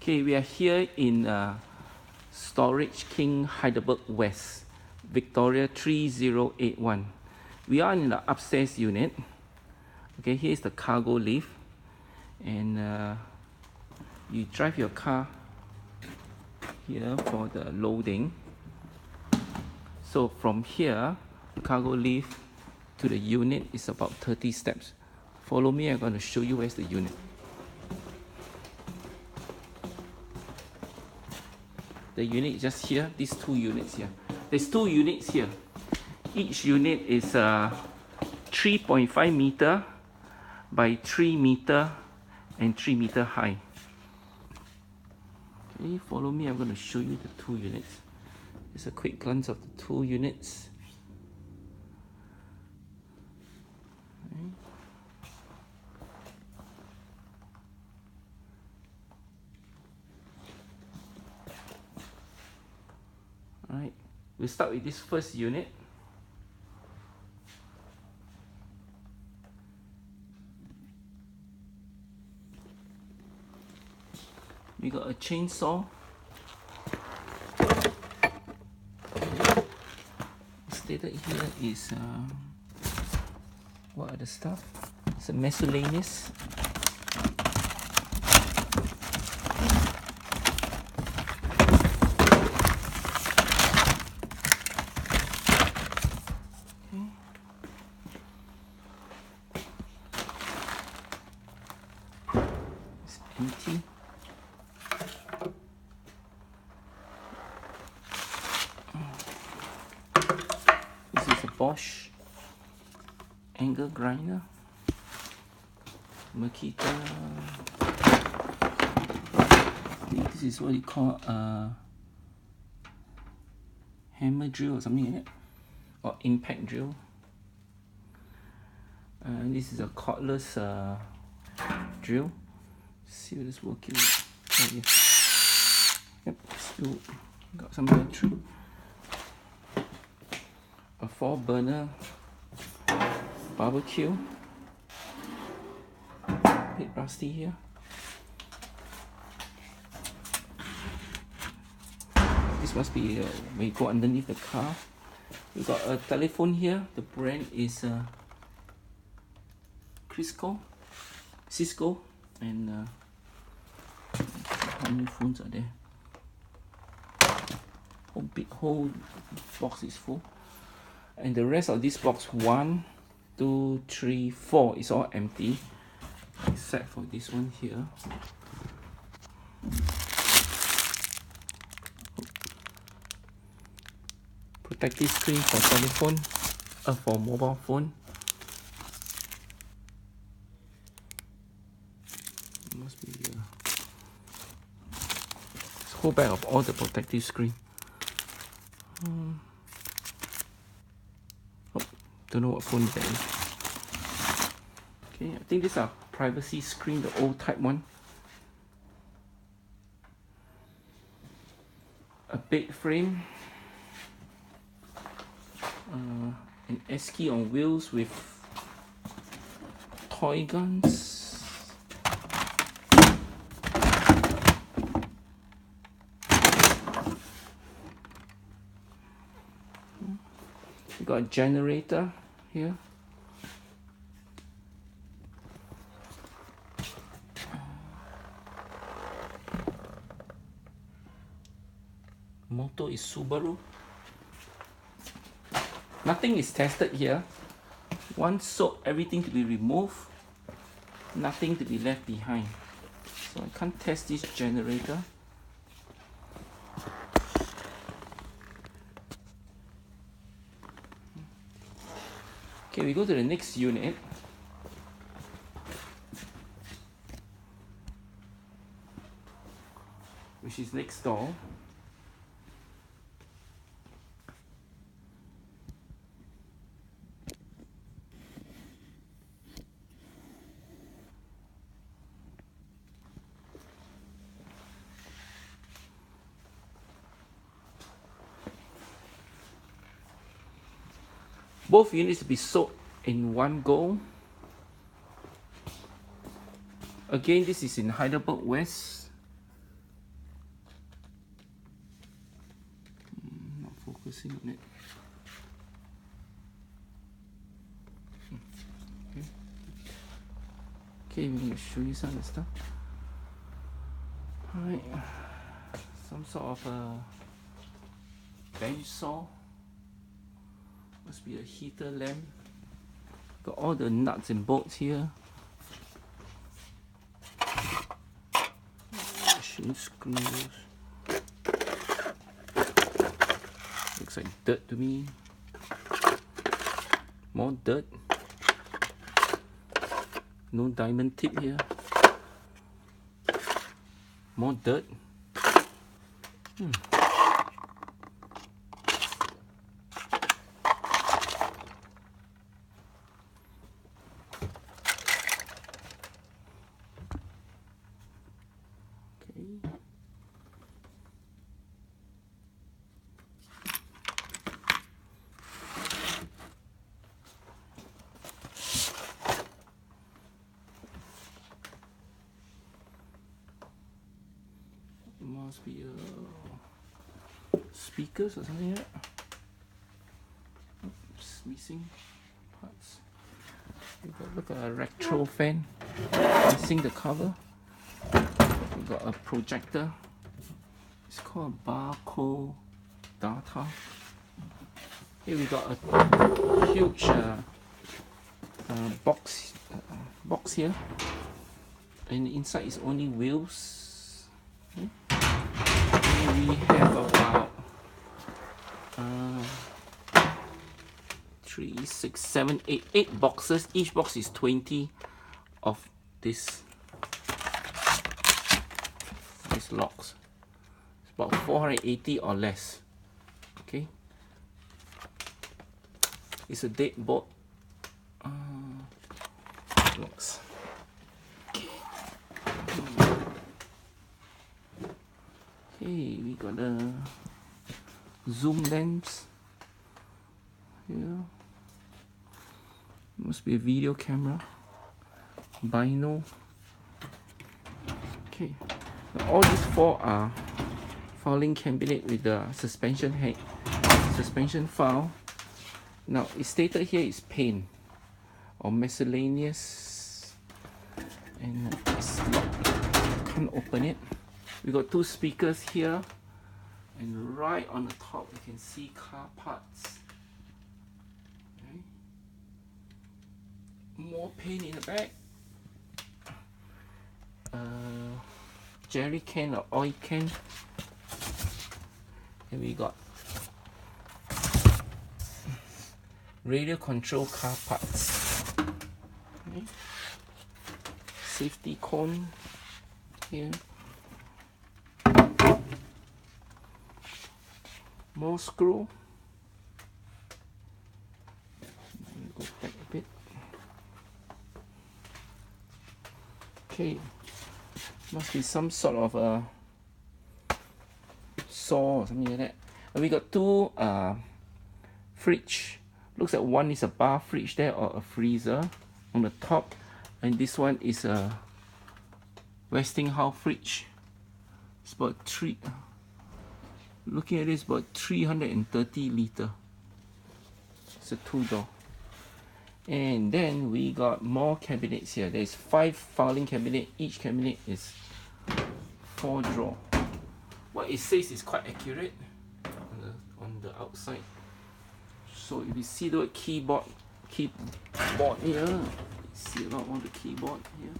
Okay, we are here in Storage King Heidelberg West, Victoria 3081. We are in the upstairs unit. Okay, here's the cargo lift, and you drive your car here for the loading. So from here, the cargo lift to the unit is about 30 steps. Follow me, I'm going to show you where's the unit. The unit is just here, these two units here. There's two units here. Each unit is 3.5 meter by 3 meter and 3 meter high. Okay, follow me, I'm going to show you the two units. Just a quick glance of the two units. Okay. Alright, we'll start with this first unit. We got a chainsaw. Stated here is what are the stuff? It's a miscellaneous. It's empty. This is a Bosch angle grinder, Makita. I think this is what you call a hammer drill or something like that, or impact drill. This is a cordless drill. See what is working. Oh, yeah. Yep, still got some battery. A 4-burner barbecue. A bit rusty here. This must be when you go underneath the car. We got a telephone here. The brand is Cisco, and how many phones are there? Whole box is full. And the rest of this box, 1, 2, 3, 4, is all empty, except for this one here. Protective screen for telephone, for mobile phone. Must be this whole bag of all the protective screen. Don't know what phone that is. Okay, I think these are privacy screen, the old type one. A bed frame. An S-key on wheels with toy guns. We got a generator here. Motor is Subaru. Nothing is tested here. Once sold, everything to be removed, nothing to be left behind. So I can't test this generator. Okay, we go to the next unit. Which is next door. Both units to be sold in one go. Again, this is in Heidelberg West. focusing on it. Okay, we're going to show you some of the stuff. Alright, some sort of a bench saw. Must be a heater lamp. Got all the nuts and bolts here. Machine screws. Looks like dirt to me. More dirt. No diamond tip here. More dirt. Must be speakers or something like that. Oops, missing parts. Look at a retro fan. Missing the cover. We got a projector. It's called barcode data. Here we got a huge box here, and inside is only wheels. Okay. We have about 3, 6, 7, 8, 8 boxes. Each box is 20 of these locks. It's about 480 or less. Okay, it's a deadbolt locks. Okay, we got a zoom lens here. Must be a video camera. Bino. Okay, now all these 4 are filing cabinet with the suspension head, suspension file. Now it's stated here is paint or miscellaneous, and it's locked. Can't open it. We got 2 speakers here, and right on the top you can see car parts. Okay. More paint in the back. Jerry can or oil can, and we got radio control car parts. Okay. Safety cone here. More screw. Go back a bit. Okay, must be some sort of a saw or something like that. And we got 2 fridge. Looks like one is a bar fridge there, or a freezer on the top, and this one is a Westinghouse fridge. It's about 3. Looking at this, about 330 liter. It's a 2-door. And then we got more cabinets here. There's 5 filing cabinet. Each cabinet is 4 drawer. What it says is quite accurate on the outside. So if you see the word keyboard here, you see a lot on the keyboard here.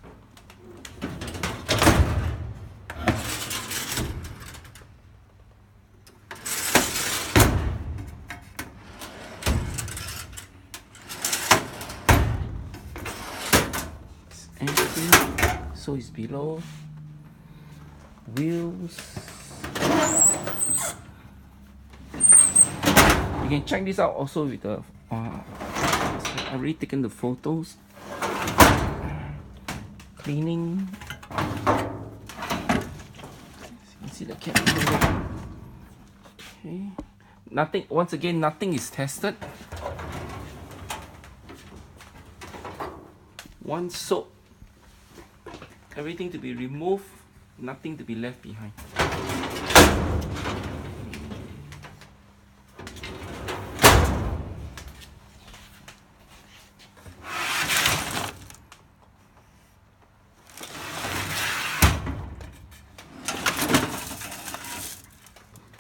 So it's below. Wheels. You can check this out also with the I've already taken the photos. Cleaning. You can see the camera. Okay. Nothing, once again, nothing is tested. One soap. Everything to be removed, nothing to be left behind.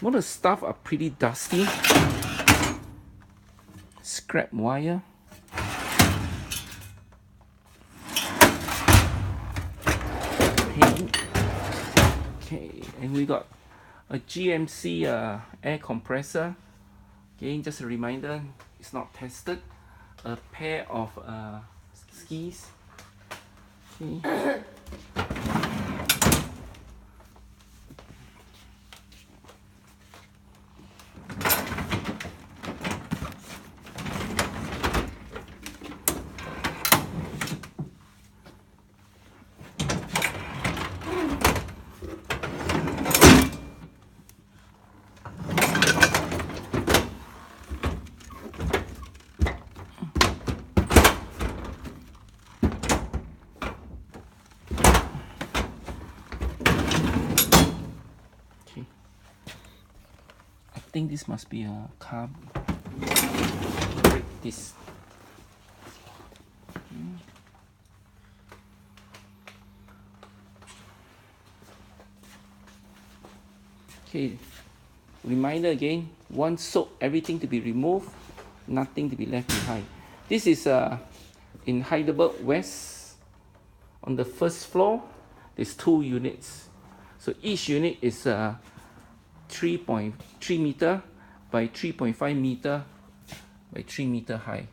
Most of the stuff are pretty dusty. Scrap wire. Paint. Okay, and we got a GMC air compressor. Again, just a reminder, it's not tested. A pair of skis. Okay. I think this must be a car brake disc. Okay, reminder again, one soap, everything to be removed, nothing to be left behind. This is in Heidelberg West. On the first floor, there's 2 units. So each unit is 3.3 meter by 3.5 meter by 3 meter high.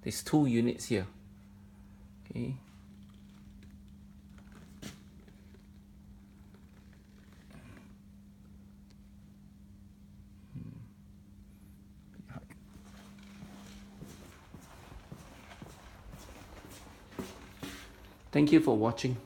There's 2 units here. Okay. Thank you for watching.